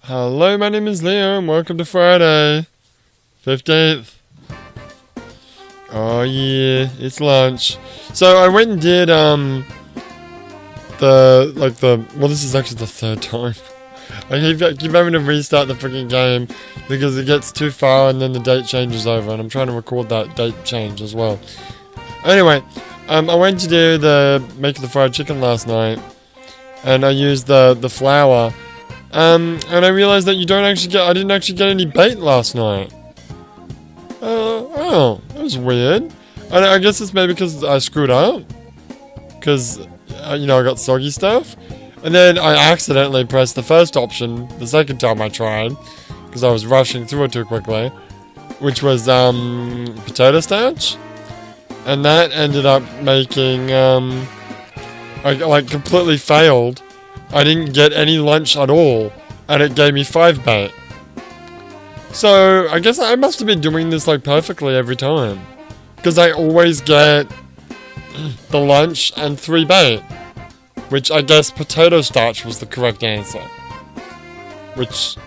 Hello, my name is Leo, and welcome to Friday, 15th. Oh yeah, it's lunch. So I went and did, well, this is actually the third time. I keep having to restart the freaking game because it gets too far and then the date changes over, and I'm trying to record that date change as well. Anyway, I went to do make the fried chicken last night, and I used the flour. And I realized that I didn't actually get any bait last night. Oh, that was weird. I guess it's maybe because I screwed up. Because, I got soggy stuff. And then I accidentally pressed the first option the second time I tried. Because I was rushing through it too quickly. Which was, potato starch. And that ended up making, I completely failed. I didn't get any lunch at all, and it gave me 5 bait. So, I guess I must have been doing this, perfectly every time. Because I always get the lunch and 3 bait. Which I guess potato starch was the correct answer. Which,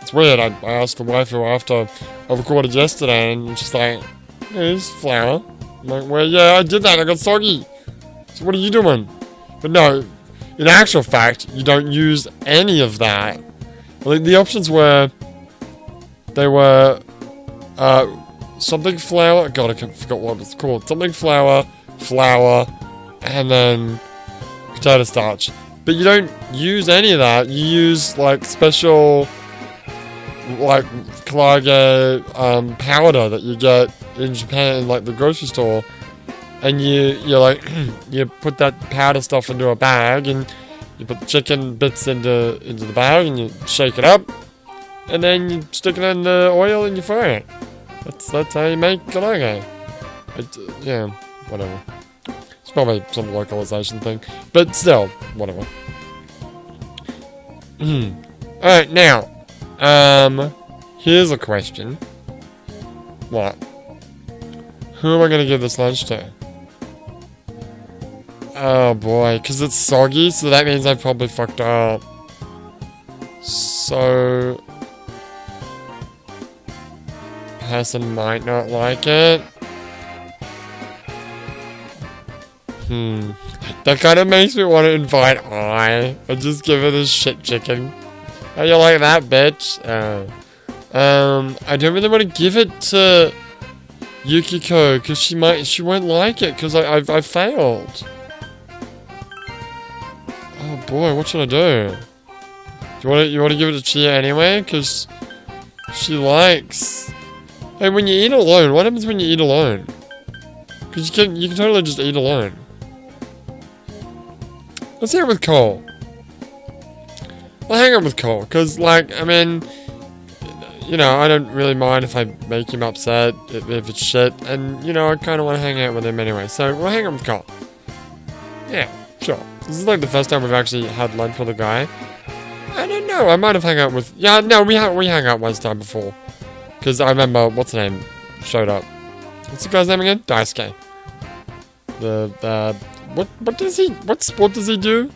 it's weird, I asked the wife after I recorded yesterday, and she's like, here's flour. I'm like, well, yeah, I did that, I got soggy. So what are you doing? But no. In actual fact, you don't use any of that. The options were... They were... something flour... God, I forgot what it was called. Something flour, and then... potato starch. But you don't use any of that. You use, special... Klarage, powder that you get in Japan, the grocery store. And you put that powder stuff into a bag, and you put the chicken bits into the bag, and you shake it up, and then you stick it in the oil and you fry it. That's how you make kolache. Yeah, whatever. It's probably some localization thing, but still, whatever. Alright, now, here's a question. What? Who am I gonna give this lunch to? Oh boy, because it's soggy, so that means I probably fucked up. So... person might not like it. That kind of makes me want to invite I and just give her this shit chicken. How you like that, bitch? I don't really want to give it to Yukiko, because she won't like it, because I failed. Oh boy, what should I do? You want to give it to Chia anyway? Because she likes... Hey, when you eat alone, what happens when you eat alone? Because you can totally just eat alone. Let's hear it with Cole. I'll hang out with Cole, because, I don't really mind if I make him upset, if it's shit, and, I kind of want to hang out with him anyway, so we'll hang out with Cole. Yeah, sure. This is the first time we've actually had lunch with a guy. I don't know, I might have hung out with... Yeah, no, we hung out one time before. Because I remember, what's the name, showed up. What's the guy's name again? Daisuke. What sport does he do?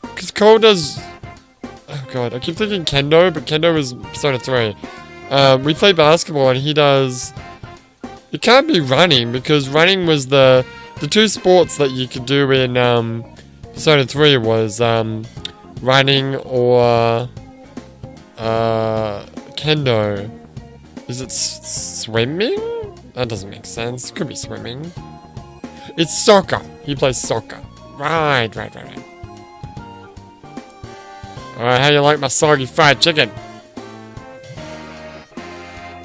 Because Cole does... Oh god, I keep thinking Kendo, but Kendo is Persona 3. We play basketball and he does... It can't be running, because running was the 2 sports that you could do in Persona 3 was running or Kendo. Is it swimming? That doesn't make sense. Could be swimming. It's soccer. He plays soccer. Right. Alright, how you like my soggy fried chicken?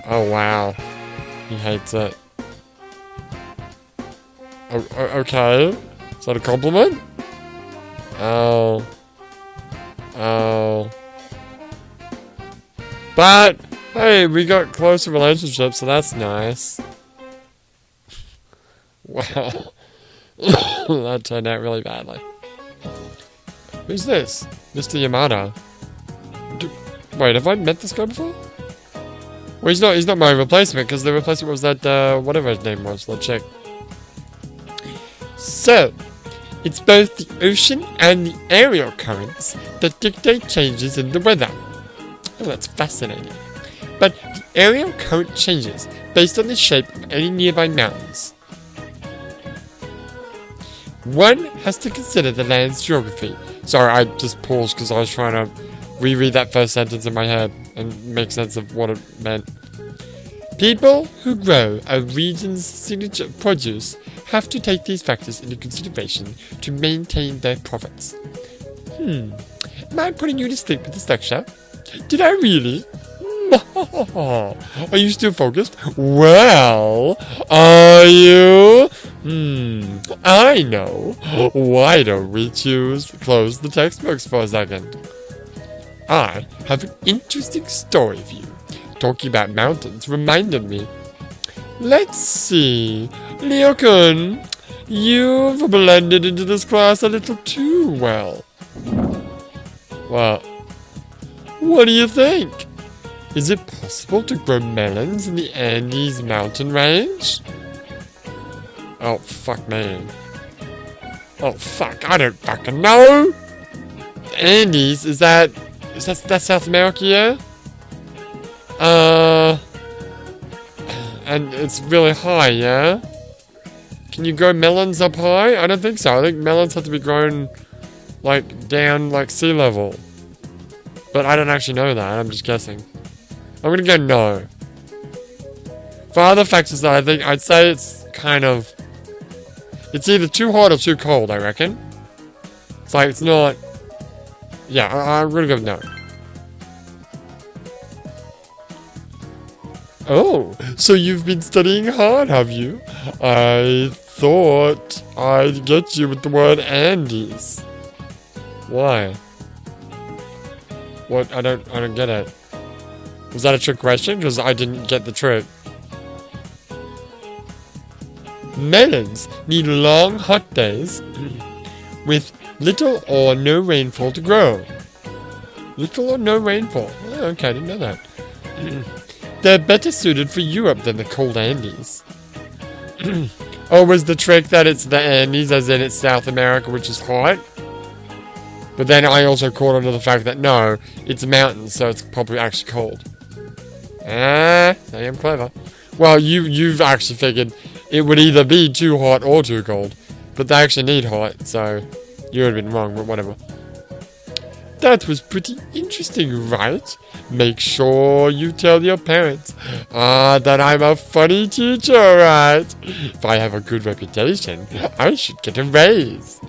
Oh wow. He hates it. Oh, okay. Is that a compliment? Oh. But, hey, we got closer relationships, so that's nice. Wow. That turned out really badly. Who's this? Mr. Yamada. Wait, have I met this guy before? Well, he's not my replacement, because the replacement was that, whatever his name was, that chick. So, It's both the ocean and the aerial currents that dictate changes in the weather. Oh, that's fascinating. But the aerial current changes based on the shape of any nearby mountains. One has to consider the land's geography. Sorry, I just paused because I was trying to reread that first sentence in my head and make sense of what it meant. People who grow a region's signature produce have to take these factors into consideration to maintain their profits. Am I putting you to sleep with this lecture? Did I really? Are you still focused? Well, are you? I know. Why don't we close the textbooks for a second? I have an interesting story for you. Talking about mountains reminded me. Let's see. Leo-kun, you've blended into this class a little too well. Well, what do you think? Is it possible to grow melons in the Andes mountain range? Oh, fuck me. Oh, fuck, I don't fucking know! The Andes, is that South America, yeah? And it's really high, yeah? Can you grow melons up high? I don't think so. I think melons have to be grown, like, down, like, sea level. But I don't actually know that, I'm just guessing. I'm gonna go no. For other factors though, I'd say it's kind of... It's either too hot or too cold, I reckon. It's like, it's not... Yeah, I'm gonna go no. Oh, so you've been studying hard, have you? I thought I'd get you with the word Andes. Why? What? I don't get it. Was that a trick question? Because I didn't get the trick. Melons need long, hot days with little or no rainfall to grow. Little or no rainfall. Oh, okay, I didn't know that. They're better suited for Europe than the cold Andes. Oh, was the trick that it's the Andes, as in it's South America, which is hot? But then I also caught on to the fact that no, it's mountains, so it's probably actually cold. I am clever. Well, you've actually figured it would either be too hot or too cold. But they actually need hot, so you would have been wrong, but whatever. That was pretty interesting, right? Make sure you tell your parents that I'm a funny teacher, right? If I have a good reputation, I should get a raise.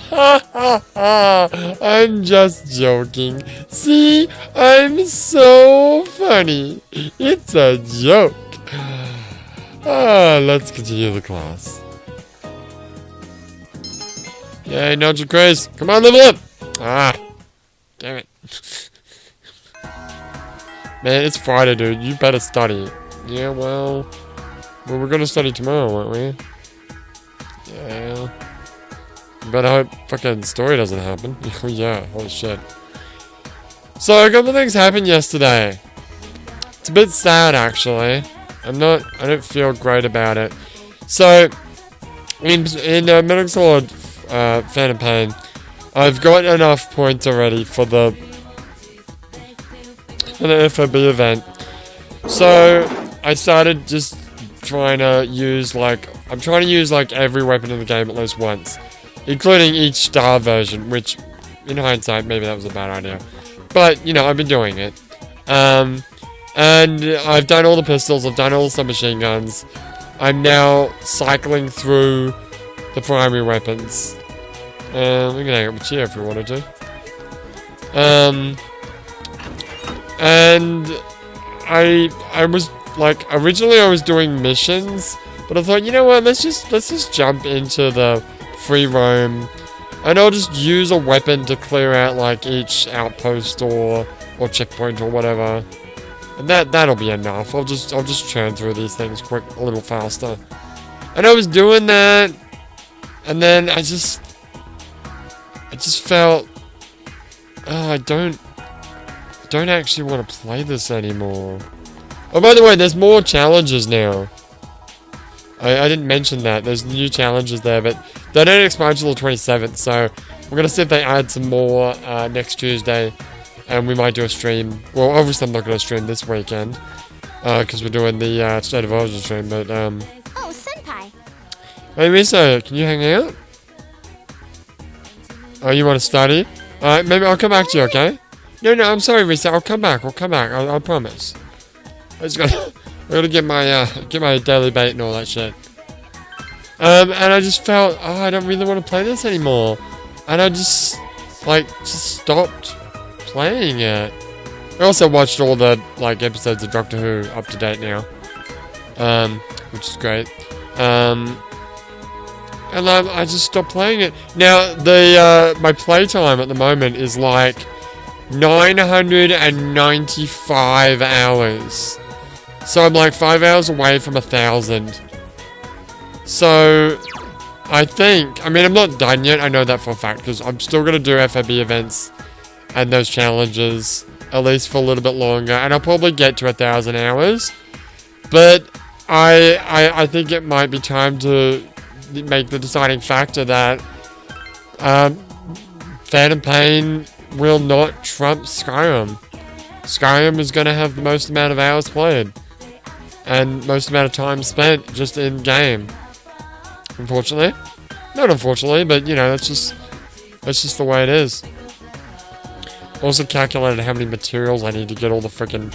Ha ha ha! I'm just joking. See? I'm so funny. It's a joke. Let's continue the class. Yay, Nigel Craze. Come on, level up! Damn it. Man, it's Friday, dude. You better study. Yeah, well, we're gonna study tomorrow, aren't we? Yeah. But I hope fucking story doesn't happen. Oh yeah, holy shit. So a couple things happened yesterday. It's a bit sad, actually. I don't feel great about it. So, in Metal Solid Phantom Pain, I've got enough points already for the FOB event. So, I started just trying to use, I'm trying to use, every weapon in the game at least once. Including each star version, which, in hindsight, maybe that was a bad idea. But, you know, I've been doing it. And I've done all the pistols, I've done all the submachine guns. I'm now cycling through the primary weapons. We can hang up with Chia if we wanted to. And I was originally I was doing missions, but I thought, you know what, let's just jump into the free roam, and I'll just use a weapon to clear out each outpost or checkpoint or whatever. And that'll be enough. I'll just churn through these things a little faster. And I was doing that, and then I just felt, I don't actually want to play this anymore. Oh, by the way, there's more challenges now. I didn't mention that. There's new challenges there, but they don't expire until the 27th, so we're going to see if they add some more next Tuesday, and we might do a stream. Well, obviously I'm not going to stream this weekend, because we're doing the State of Origin stream, but, Oh, Senpai. Hey, Miso, can you hang out? Oh, you want to study? Alright, maybe I'll come back to you, okay? No, I'm sorry, Risa. I'll come back. I promise. I gotta get my daily bait and all that shit. And I just felt, I don't really want to play this anymore. And I just stopped playing it. I also watched all the, episodes of Doctor Who up to date now. Which is great. And I just stopped playing it. Now, my playtime at the moment is 995 hours. So I'm 5 hours away from 1,000. So, I mean, I'm not done yet, I know that for a fact, because I'm still going to do FAB events and those challenges, at least for a little bit longer, and I'll probably get to 1,000 hours. But I think it might be time to make the deciding factor that Phantom Pain will not trump Skyrim. Skyrim is going to have the most amount of hours played. And most amount of time spent just in game. Unfortunately. Not unfortunately, but that's just the way it is. Also calculated how many materials I need to get all the freaking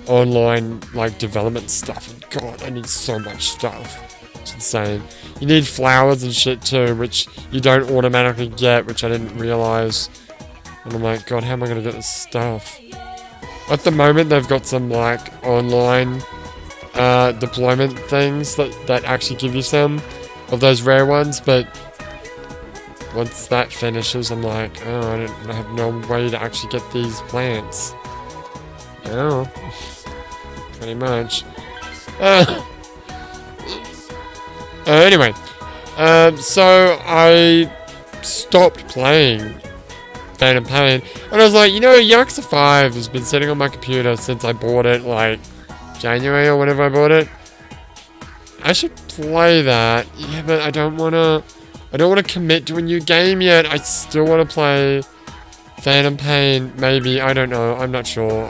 online development stuff. And God, I need so much stuff. It's insane. You need flowers and shit too, which you don't automatically get, which I didn't realize. And I'm like, God, how am I gonna get this stuff? At the moment, they've got some online deployment things that actually give you some of those rare ones, but once that finishes, I'm like, oh, I have no way to actually get these plants. Oh, pretty much. Anyway, so I stopped playing Phantom Pain, and I was like, Yakuza 5 has been sitting on my computer since I bought it, January or whenever I bought it. I should play that. Yeah, but I don't wanna commit to a new game yet. I still wanna play Phantom Pain, maybe. I don't know. I'm not sure.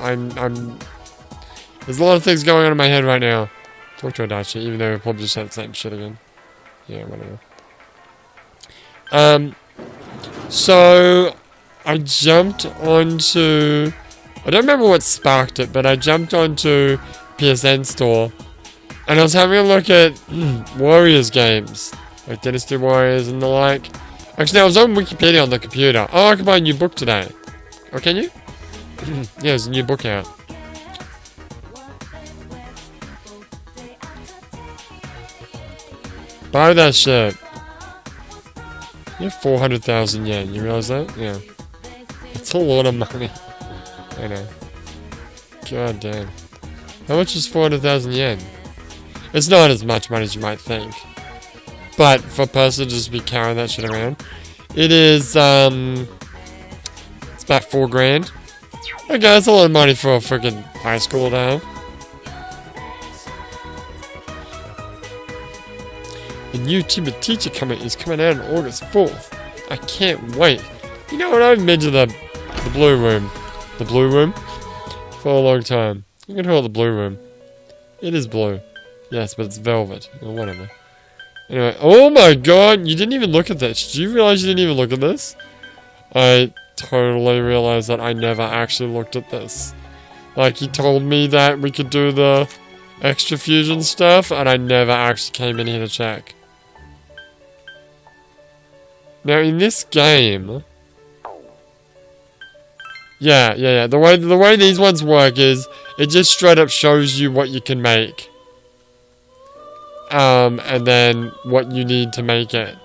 There's a lot of things going on in my head right now. Talk to Adachi, even though we'll probably just have the same shit again. Yeah, whatever. So I jumped onto, I don't remember what sparked it, but I jumped onto PSN store, and I was having a look at Warriors games, like Dynasty Warriors and the like. Actually, I was on Wikipedia on the computer. Oh, I can buy a new book today. Oh, can you? Yeah, there's a new book out. Buy that shit. You have 400,000 yen, you realize that? Yeah. That's a lot of money. I know. God damn. How much is 400,000 yen? It's not as much money as you might think. But for a person to just be carrying that shit around, it is, it's about 4 grand. Okay, that's a lot of money for a freaking high school to have. The new Timid Teacher is coming out on August 4th. I can't wait. You know what, I've been to the Blue Room. The Blue Room? For a long time. You can call it the Blue Room. It is blue. Yes, but it's velvet. Or whatever. Anyway, oh my god, you didn't even look at this. Did you realize you didn't even look at this? I totally realized that I never actually looked at this. He told me that we could do the extra fusion stuff, and I never actually came in here to check. Now, in this game... Yeah. The way these ones work is, it just straight up shows you what you can make. And then what you need to make it.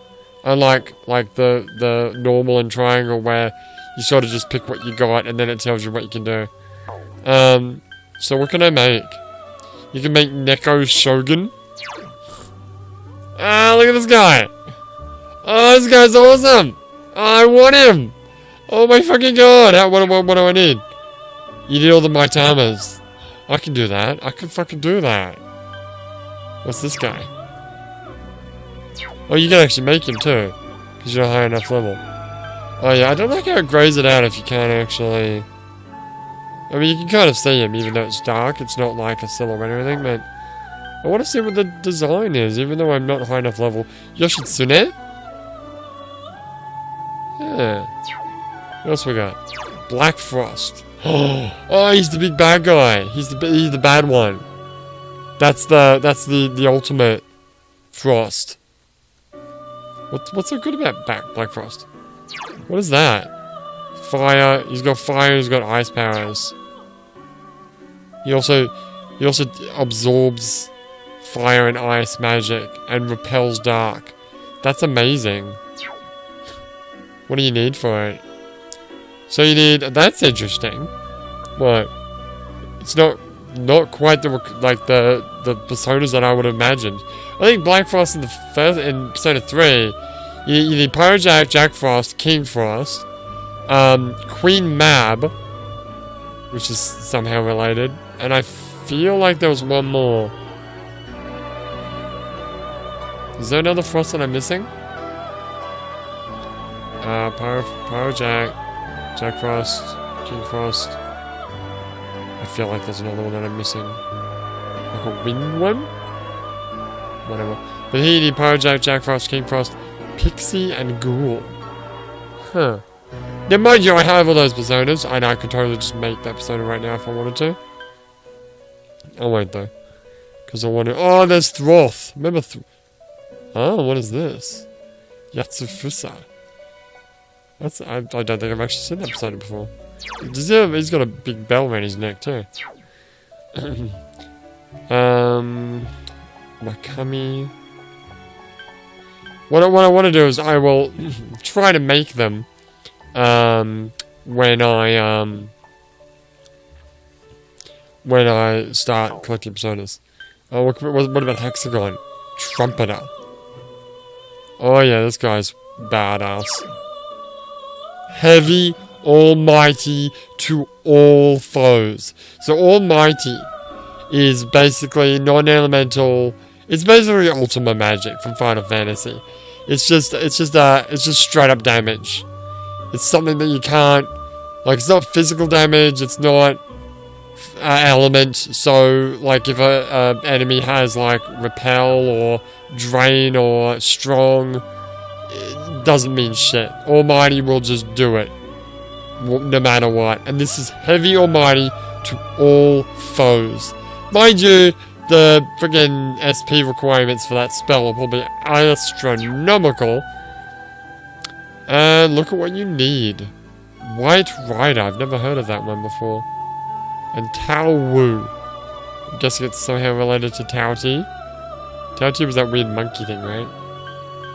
Unlike, the normal and triangle where you sort of just pick what you got and then it tells you what you can do. So what can I make? You can make Neko Shogun. Ah, look at this guy! Oh, this guy's awesome! Oh, I want him! Oh my fucking god! What do I need? You need all the Maitamas. I can do that. I can fucking do that. What's this guy? Oh, you can actually make him too. Because you're a high enough level. Oh yeah, I don't like how it grays it out if you can't actually... I mean, you can kind of see him even though it's dark. It's not like a silhouette or anything, but... I want to see what the design is, even though I'm not high enough level. Yoshitsune? Yeah. What else we got? Black Frost. Oh, he's the big bad guy. He's the bad one. That's the ultimate Frost. What's so good about Black Frost? What is that? Fire. He's got fire. He's got ice powers. He also absorbs fire and ice magic and repels dark. That's amazing. What do you need for it? So you need... That's interesting. What? It's not quite the personas that I would have imagined. I think Black Frost in Persona 3, you need Pyro Jack, Jack Frost, King Frost, Queen Mab, which is somehow related, and I feel like there was one more. Is there another Frost that I'm missing? Pyro Jack, Jack Frost, King Frost. I feel like there's another one that I'm missing. Like a wind one? Whatever. But here you need Pyro Jack, Jack Frost, King Frost, Pixie, and Ghoul. Huh. Now mind you, I have all those personas, and I could totally just make that persona right now if I wanted to. I won't though. Because I want to... Oh, there's Throth! Remember Oh, what is this? Yatsufusa. I don't think I've actually seen that persona before. He's got a big bell around his neck too. Wakami. What I want to do is I will try to make them when I start collecting personas. What about Hexagon? Trumpeter. Oh yeah, this guy's badass. Heavy Almighty to all foes. So Almighty is basically non-elemental. It's basically Ultima magic from Final Fantasy. It's just straight up damage. It's something that you can't, like, it's not physical damage. It's not element. So like if a enemy has like repel or drain or strong, it doesn't mean shit. Almighty will just do it. No matter what. And this is heavy Almighty to all foes. Mind you, the friggin' SP requirements for that spell are probably astronomical. And look at what you need. White Rider. I've never heard of that one before. And Tao Wu. I'm guessing it's somehow related to Tao Ti. Tao Ti was that weird monkey thing, right?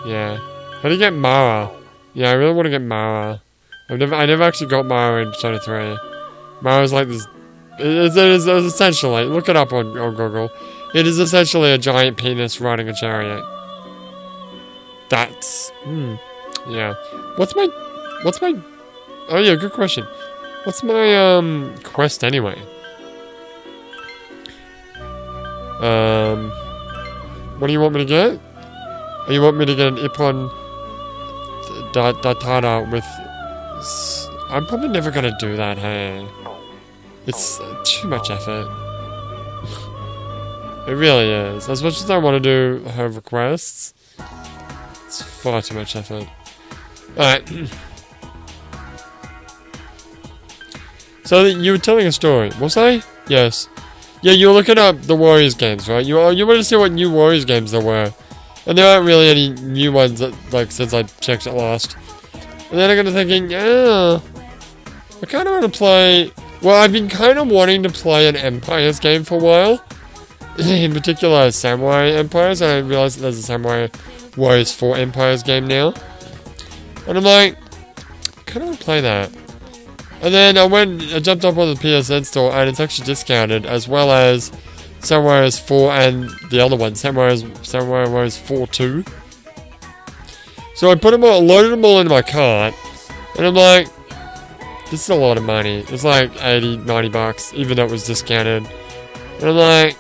Yeah. How do you get Mara? Yeah, I really want to get Mara. I never actually got Mara in Persona 3. Mara's like this... It is essentially... Look it up on Google. It is essentially a giant penis riding a chariot. That's... Yeah. What's my... Oh yeah, good question. What's my, quest anyway? What do you want me to get? Oh, you want me to get an Ippon... Datara with... I'm probably never gonna do that, hey. It's too much effort. It really is. As much as I want to do her requests, it's far too much effort. Alright. So you were telling a story, was I? Yes. Yeah, you were looking up the Warriors games, right? You wanted to see what new Warriors games there were. And there aren't really any new ones that, like, since I checked it last. And then I got to thinking, yeah, I kind of want to play... Well, I've been kind of wanting to play an Empires game for a while. In particular, Samurai Empires. And I realized that there's a Samurai Warriors 4 Empires game now. And I'm like, I kind of want to play that. And then I jumped up on the PSN store, and it's actually discounted, as well as Samurai Warriors 4 and the other one, Samurai Warriors 4 2. So I loaded them all into my cart, and I'm like, this is a lot of money. It's like 80, 90 bucks, even though it was discounted. And I'm like,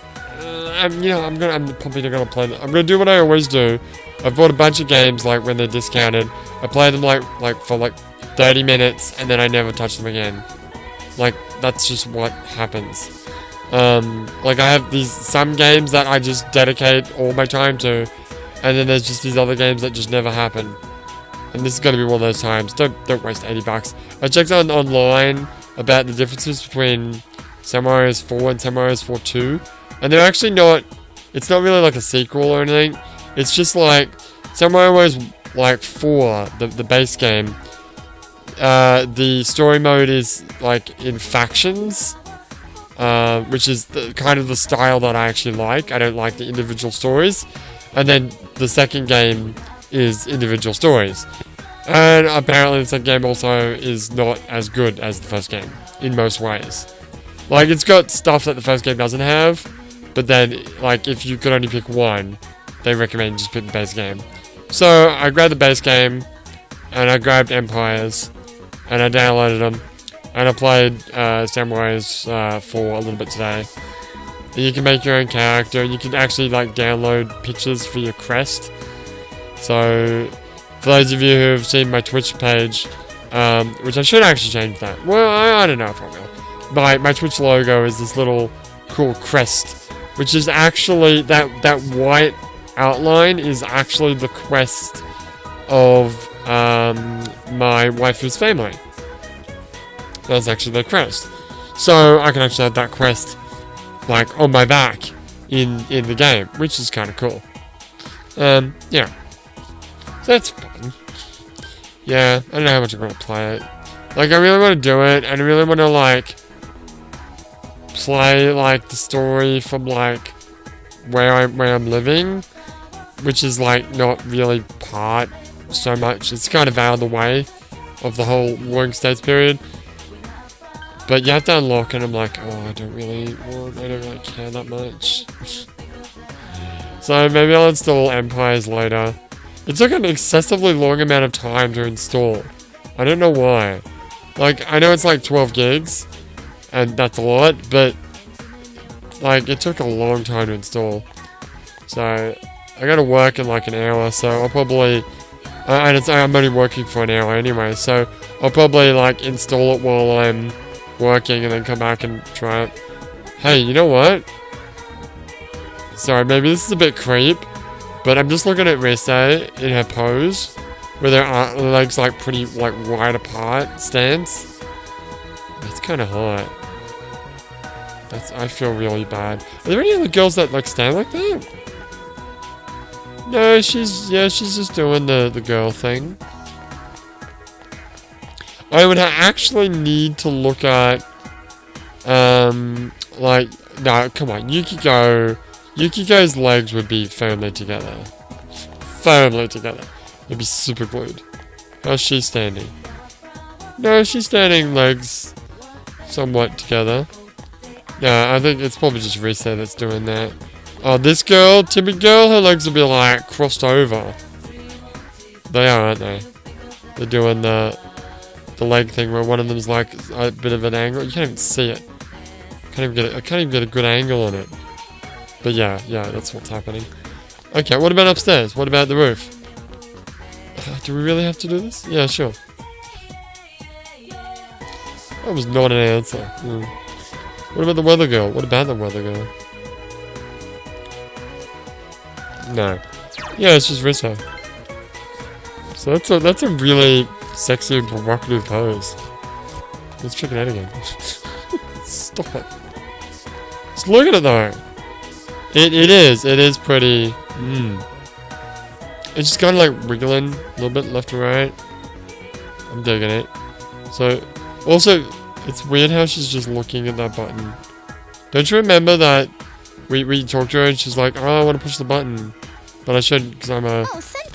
I'm probably not gonna play that. I'm gonna do what I always do. I've bought a bunch of games like when they're discounted. I play them like for like 30 minutes and then I never touch them again. Like that's just what happens. Like I have some games that I just dedicate all my time to, and then there's just these other games that just never happen. And this is gonna be one of those times. Don't waste $80. I checked on online about the differences between Samurai's 4 and Samurai's 4 2, and they're actually not. It's not really like a sequel or anything. It's just like Samurai Warriors like 4, the base game. The story mode is like in factions, which is kind of the style that I actually like. I don't like the individual stories. And then the second game is individual stories. And apparently the second game also is not as good as the first game in most ways. Like it's got stuff that the first game doesn't have, but then like if you could only pick one, they recommend just pick the base game. So I grabbed the base game, and I grabbed Empires, and I downloaded them, and I played Samurai's for a little bit today. And you can make your own character, and you can actually like download pictures for your crest. So for those of you who have seen my Twitch page, which I should actually change that. Well, I don't know if I will. My Twitch logo is this little cool crest, which is actually that white outline is actually the quest of my waifu's family. That's actually their crest. So I can actually have that quest like on my back in the game, which is kind of cool. Yeah. So that's fun. Yeah, I don't know how much I'm gonna play it. Like I really want to do it, and I really want to like play like the story from like where I'm living, which is like not really part so much. It's kind of out of the way of the whole Warring States period. But you have to unlock it, and I'm like, oh, I don't really care that much. So maybe I'll install Empires later. It took an excessively long amount of time to install. I don't know why. Like, I know it's like 12 gigs, and that's a lot, but like, it took a long time to install. So, I gotta work in like an hour, so I'll probably... and I'm only working for an hour anyway, so I'll probably like install it while I'm working and then come back and try it. Hey, you know what? Sorry, maybe this is a bit creep, but I'm just looking at Rise in her pose, where her legs like pretty like wide apart stance. That's kind of hot. I feel really bad. Are there any other girls that like stand like that? No, she's just doing the girl thing. I would actually need to look at, like, no, come on, Yukiko's legs would be firmly together. Firmly together. They'd be super glued. How's she standing? No, she's standing legs somewhat together. Yeah, I think it's probably just Rise that's doing that. Oh, this girl, timid girl, her legs will be like crossed over. They are, aren't they? They're doing the leg thing where one of them's like a bit of an angle. You can't even see it. I can't even get a good angle on it. But yeah, that's what's happening. Okay, what about upstairs? What about the roof? Do we really have to do this? Yeah, sure. That was not an answer. What about the weather girl? What about the weather girl? No. Yeah, it's just Rissa. So that's a really sexy and provocative pose. Let's check it out again. Stop it. Just look at it though. It is pretty. It's just kind of like wiggling a little bit left to right. I'm digging it. So, also, it's weird how she's just looking at that button. Don't you remember that we talked to her and she's like, oh, I want to push the button. But I should, because I'm a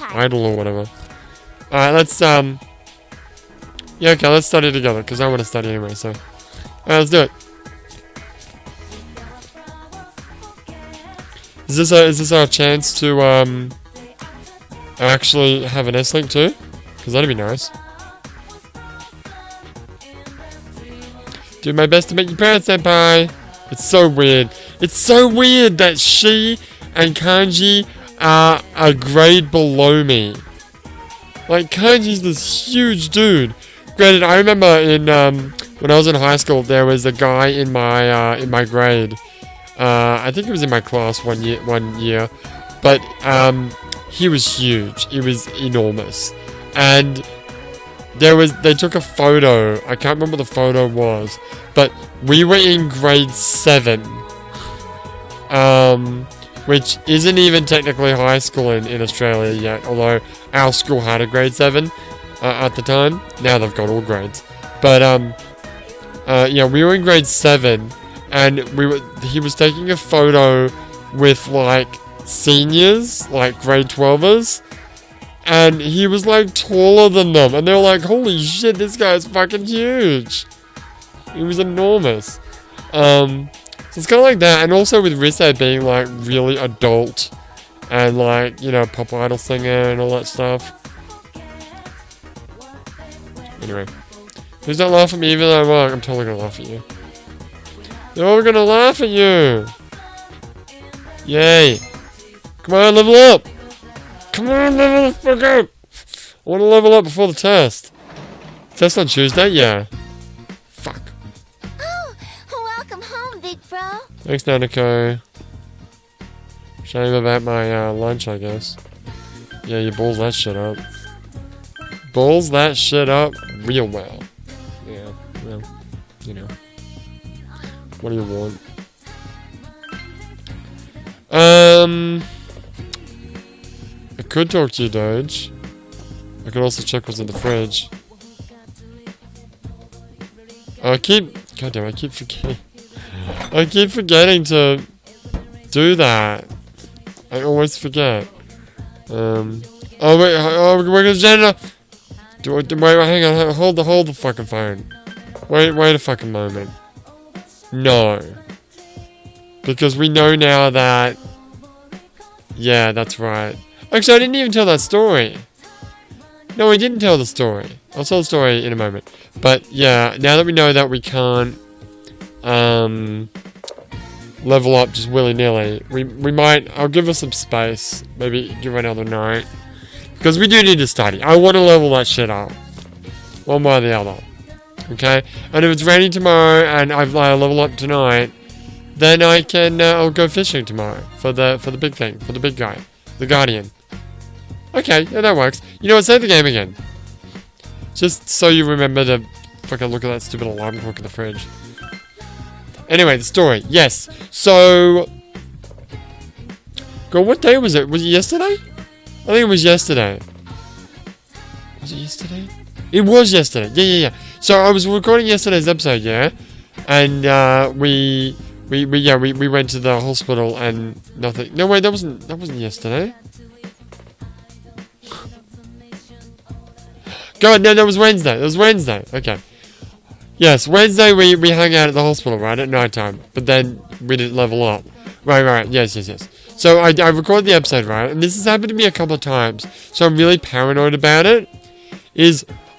idol or whatever. Alright, let's, yeah, okay, let's study together, because I want to study anyway, so. Alright, let's do it. Is this our chance to, actually have an S-Link too? Because that'd be nice. Do my best to make you proud, senpai. It's so weird. It's so weird that she and Kanji are a grade below me. Like, Kanji's this huge dude. Granted, I remember in when I was in high school, there was a guy in my grade. I think he was in my class one year, but he was huge. He was enormous, and they took a photo. I can't remember what the photo was, but we were in grade 7, which isn't even technically high school in Australia yet. Although our school had a grade 7 at the time. Now they've got all grades, but yeah, we were in grade 7, and he was taking a photo with like seniors, like grade 12ers, and he was like taller than them, and they were like, holy shit, this guy's fucking huge. He was enormous. So it's kind of like that, and also with Risse being like really adult and like, you know, pop idol singer and all that stuff. Anyway, please don't laugh at me even though I'm totally gonna laugh at you. They're all gonna laugh at you. Yay. Come on, level up. Come on, level the fuck up. I want to level up before the test. Test on Tuesday? Yeah. Fuck. Oh, welcome home, big bro. Thanks, Nanako. Shame about my lunch, I guess. Yeah, you balls that shit up. Balls that shit up real well. Yeah, well, you know. What do you want? I could talk to you, Doge. I could also check what's in the fridge. God damn, I keep forgetting. I keep forgetting to do that. I always forget. Oh wait, we're gonna janitor. Wait, hang on, hold the fucking phone. Wait a fucking moment. No. Because we know now that... Yeah, that's right. Actually, I didn't even tell that story. No, we didn't tell the story. I'll tell the story in a moment. But, yeah, now that we know that we can't... level up just willy-nilly, we might... I'll give us some space. Maybe give it another night. Because we do need to study. I want to level that shit up. One way or the other. Okay? And if it's raining tomorrow and I level up tonight, then I can, I'll go fishing tomorrow for the big thing, for the big guy, the Guardian. Okay, yeah, that works. You know what, save the game again. Just so you remember to fucking look at that stupid alarm clock in the fridge. Anyway, the story. Yes. So, God, what day was it? Was it yesterday? I think it was yesterday. Was it yesterday? It was yesterday. Yeah. So I was recording yesterday's episode, yeah, and we went to the hospital and nothing. No, wait, that wasn't yesterday. God, no, that was Wednesday. It was Wednesday. Okay. Yes, Wednesday we hung out at the hospital, right, at night time, but then we didn't level up. Right. Yes. So I recorded the episode, right, and this has happened to me a couple of times, so I'm really paranoid about it.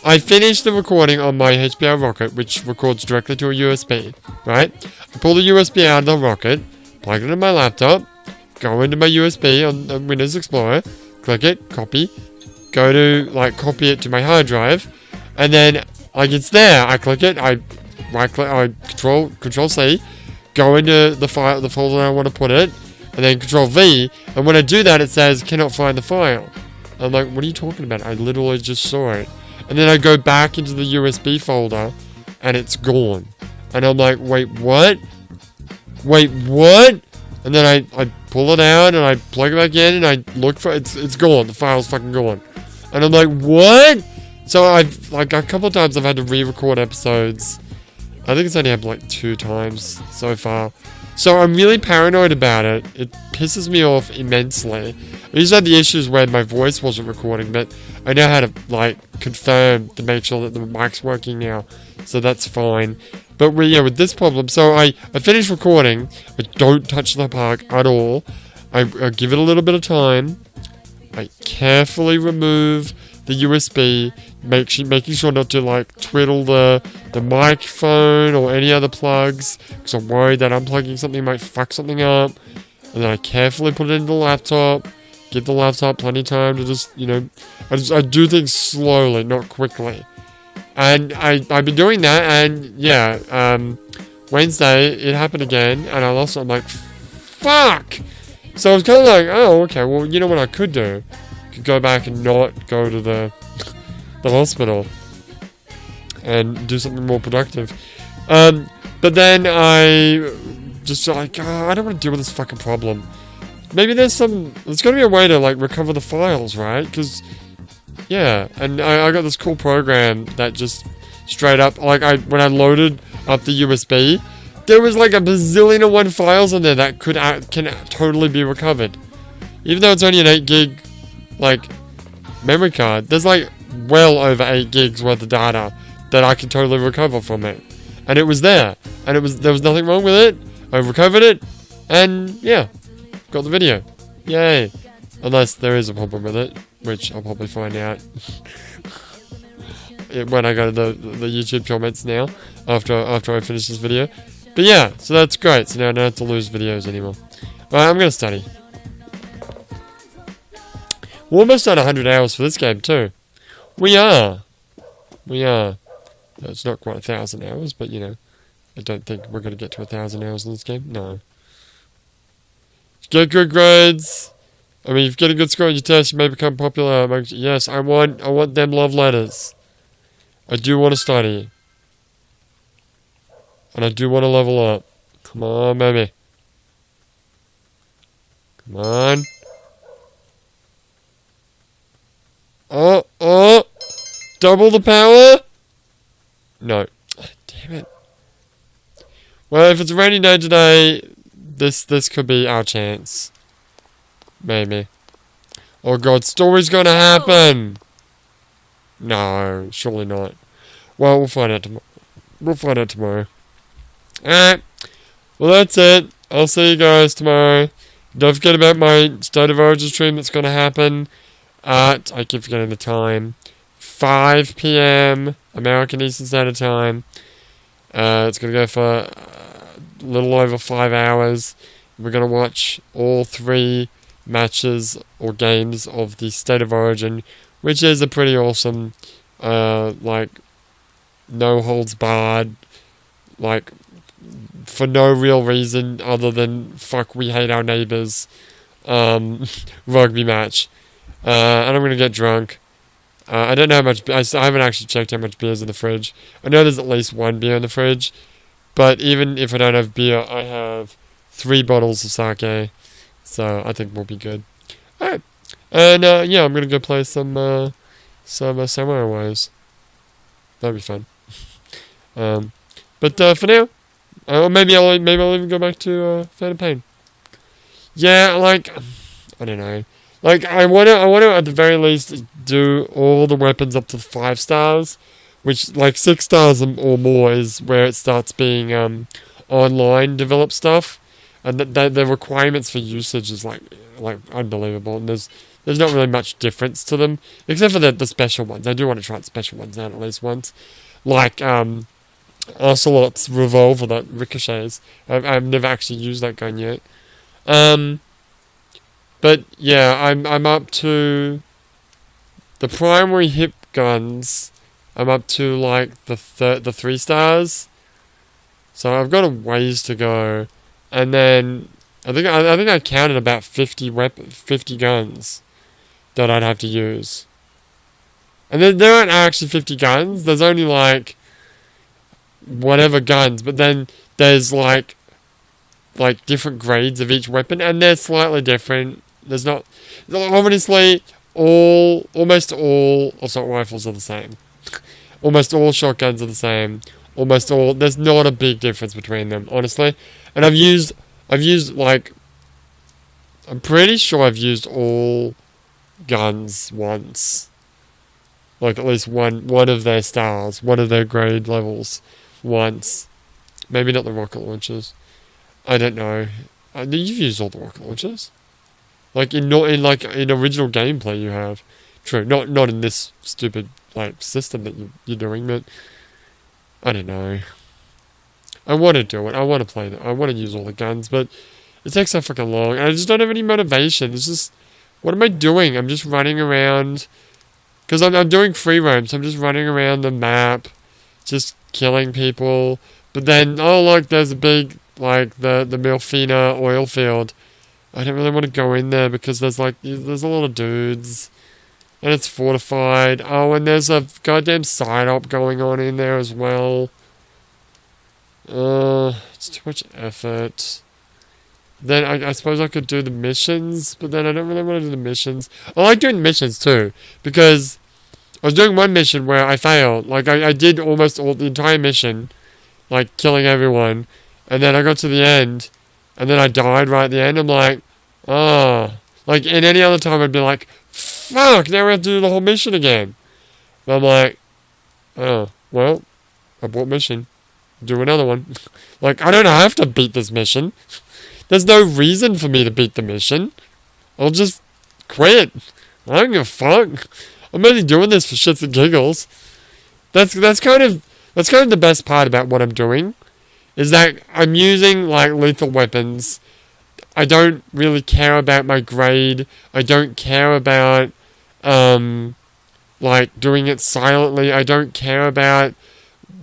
I finished the recording on my HPR rocket, which records directly to a USB, right? I pull the USB out of the rocket, plug it into my laptop, go into my USB on Windows Explorer, click it, copy, go to, like, copy it to my hard drive, and then, like, it's there. I click it, I right-click, I Control-C, go into the folder I want to put it, and then Control-V, and when I do that, it says, cannot find the file. I'm like, what are you talking about? I literally just saw it. And then I go back into the USB folder, and it's gone. And I'm like, wait, what? And then I pull it out, and I plug it back in, and I look for it. It's gone. The file's fucking gone. And I'm like, what? So I've, like, a couple of times I've had to re-record episodes. I think it's only happened, like, 2 times so far. So I'm really paranoid about it. It pisses me off immensely. I used to have the issues where my voice wasn't recording, but I know how to, like, confirm to make sure that the mic's working now. So that's fine. But with this problem, so I finished recording. I don't touch the park at all. I give it a little bit of time. I carefully remove the USB, making sure not to, like, twiddle the microphone or any other plugs, because I'm worried that unplugging something might fuck something up. And then I carefully put it into the laptop, Give the laptop plenty of time to just, you know, I do things slowly, not quickly. And I've been doing that, and yeah, Wednesday, it happened again, and I lost it. I'm like, fuck! So I was kind of like, oh, okay, well, you know what I could do? I could go back and not go to the hospital and do something more productive. But then I just like, oh, I don't want to deal with this fucking problem. Maybe there's gotta be a way to, like, recover the files, right? Because, yeah, and I got this cool program that just straight up, like, when I loaded up the USB, there was like a bazillion and one files in there that can totally be recovered. Even though it's only an 8 gig, like, memory card, there's like well over 8 gigs worth of data that I can totally recover from it. And it was there. And there was nothing wrong with it. I recovered it. And yeah, got the video. Yay. Unless there is a problem with it, which I'll probably find out when I go to the YouTube comments now, after I finish this video. But yeah, so that's great. So now I don't have to lose videos anymore. Alright, I'm gonna study. We're almost at 100 hours for this game too. We are. It's not quite 1,000 hours, but you know, I don't think we're gonna get to 1,000 hours in this game. No. Get good grades. I mean, if you get a good score on your test, you may become popular. Yes, I want them love letters. I do want to study. And I do want to level up. Come on, baby. Come on. Oh. Double the power? No. Damn it. Well, if it's a rainy day today, this could be our chance. Maybe. Oh god, story's gonna happen! No, surely not. Well, we'll find out tomorrow. Alright. Well, that's it. I'll see you guys tomorrow. Don't forget about my State of Origin stream that's gonna happen at, I keep forgetting the time, 5 p.m. American Eastern Standard Time. It's gonna go for a little over 5 hours. We're gonna watch all 3 matches or games of the State of Origin, which is a pretty awesome, like, no holds barred, like, for no real reason other than fuck we hate our neighbours, rugby match. And I'm gonna get drunk. I don't know how much, I haven't actually checked how much beer's in the fridge. I know there's at least 1 beer in the fridge, but even if I don't have beer, I have 3 bottles of sake. So I think we'll be good. Alright. And yeah, I'm gonna go play some Samurai Warriors. That'd be fun. But for now, maybe I'll even go back to Phantom Pain. Yeah, like, I don't know. Like, I wanna at the very least do all the weapons up to 5 stars, which, like, 6 stars or more is where it starts being online developed stuff. And the requirements for usage is like unbelievable, and there's not really much difference to them, except for the special ones. I do want to try the special ones out at least once, like Ocelot's revolver that ricochets. I've never actually used that gun yet. But yeah, I'm up to the primary hip guns. I'm up to like the 3 stars, so I've got a ways to go. And then I think I counted about 50 guns that I'd have to use. And then there aren't actually 50 guns. There's only like whatever guns, but then there's like different grades of each weapon, and they're slightly different. There's not, obviously almost all assault rifles are the same. Almost all shotguns are the same. There's not a big difference between them, honestly. And I've used like, I'm pretty sure I've used all guns once. Like at least one of their styles, one of their grade levels once. Maybe not the rocket launchers. I don't know. You've used all the rocket launchers. Like in original gameplay you have. True, not in this stupid like system that you're doing, but I don't know. I want to do it. I want to play it. I want to use all the guns, but it takes so fucking long. And I just don't have any motivation. It's just What am I doing? I'm just running around. Because I'm doing free roam, so I'm just running around the map. Just killing people. But then, oh look, there's a big, like, the Milfina oil field. I don't really want to go in there because there's a lot of dudes. And it's fortified. Oh, and there's a goddamn side-op going on in there as well. It's too much effort. Then I suppose I could do the missions, but then I don't really want to do the missions. I like doing missions too, because I was doing one mission where I failed. Like, I did almost the entire mission, like, killing everyone. And then I got to the end, and then I died right at the end. I'm like, oh. Like, in any other time, I'd be like, fuck, now we have to do the whole mission again. But I'm like, oh, well, I bought mission. Do another one. Like, I don't have to beat this mission. There's no reason for me to beat the mission. I'll just quit. I don't give a fuck. I'm only doing this for shits and giggles. That's kind of the best part about what I'm doing, is that I'm using, like, lethal weapons. I don't really care about my grade. I don't care about, like, doing it silently. I don't care about,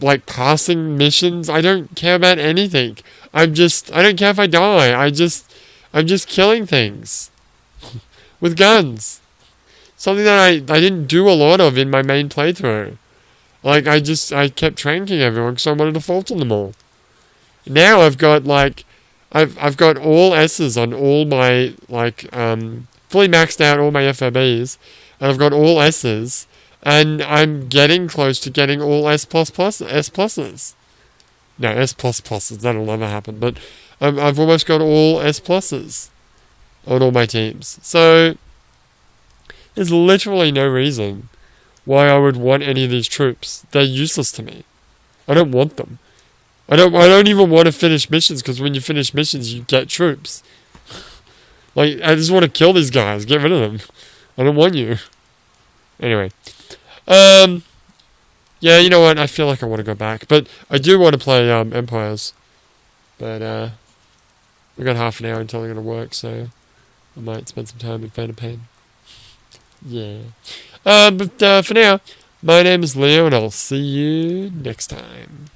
like, passing missions. I don't care about anything. I don't care if I die. I'm just killing things. With guns. Something that I didn't do a lot of in my main playthrough. Like, I kept tranking everyone because I wanted to fault on them all. Now I've got, like, I've got all S's on all my, like, fully maxed out all my FOBs, and I've got all S's, and I'm getting close to getting all S pluses. No, S pluses, that'll never happen, but I've almost got all S pluses on all my teams. So, there's literally no reason why I would want any of these troops. They're useless to me. I don't want them. I don't even want to finish missions, because when you finish missions, you get troops. Like, I just want to kill these guys. Get rid of them. I don't want you. Anyway. Yeah, you know what? I feel like I want to go back. But I do want to play, Empires. But, we got half an hour until I'm going to work, so I might spend some time in Phantom Pain. Yeah. But for now, my name is Leo, and I'll see you next time.